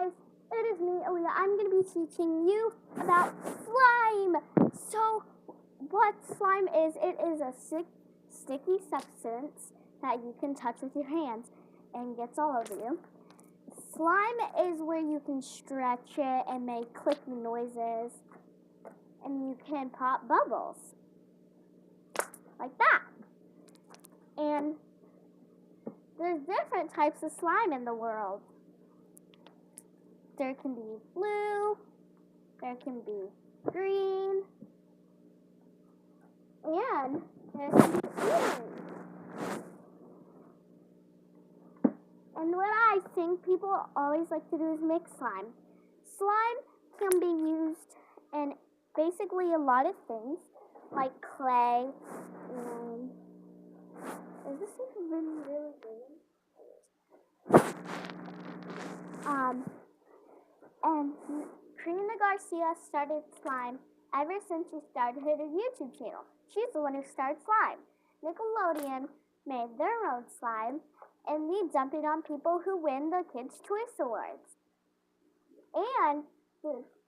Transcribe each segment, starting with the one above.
Guys, it is me, Aaliyah. I'm going to be teaching you about slime. So, what slime is, it is a sticky substance that you can touch with your hands and gets all over you. Slime is where you can stretch it and make clicky noises, and you can pop bubbles like that. And there's different types of slime in the world. There can be blue, there can be green, and there can be orange. And what I think people always like to do is mix slime. Slime can be used in basically a lot of things, like clay. Is this even really green? And Karina Garcia started slime ever since she started her YouTube channel. She's the one who started slime. Nickelodeon made their own slime, and we dump it on people who win the Kids' Choice Awards. And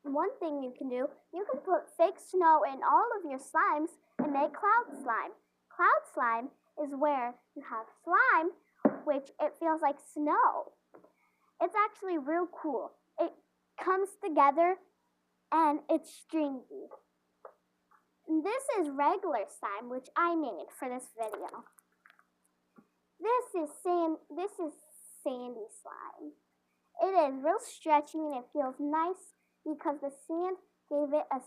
one thing you can do, you can put fake snow in all of your slimes and make cloud slime. Cloud slime is where you have slime, which it feels like snow. It's actually real cool. It comes together and it's stringy. And this is regular slime, which I made for this video. This is sandy slime. It is real stretchy and it feels nice because the sand gave it a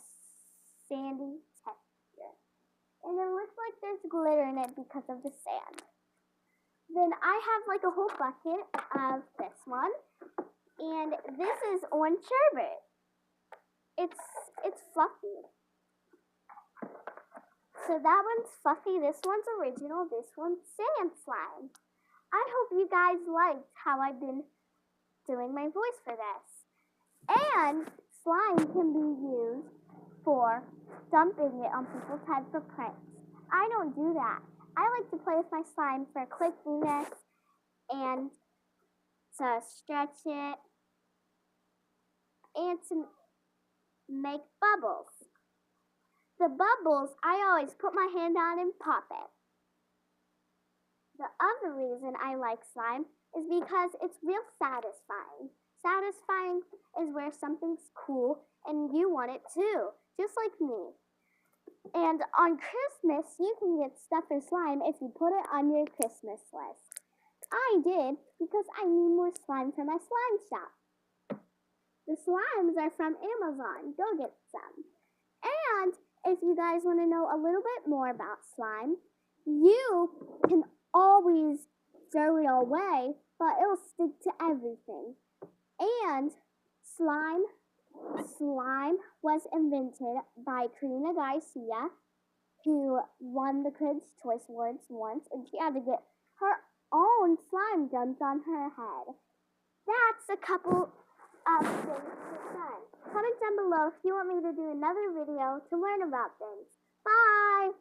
sandy texture. And it looks like there's glitter in it because of the sand. Then I have like a whole bucket of this one. And this is orange sherbet. It's fluffy. So that one's fluffy, this one's original, this one's sand slime. I hope you guys liked how I've been doing my voice for this. And slime can be used for dumping it on people's heads for pranks. I don't do that. I like to play with my slime for clickiness and to stretch it and to make bubbles. The bubbles, I always put my hand on and pop it. The other reason I like slime is because it's real satisfying. Satisfying is where something's cool and you want it too, just like me. And on Christmas, you can get stuff in slime if you put it on your Christmas list. I did because I need more slime for my slime shop. The slimes are from Amazon. Go get some. And if you guys want to know a little bit more about slime, you can always throw it away, but it'll stick to everything. And slime was invented by Karina Garcia, who won the Kids' Choice Awards once, and she had to get her own slime dumped on her head. That's a couple of things she's done. Comment down below if you want me to do another video to learn about things. Bye!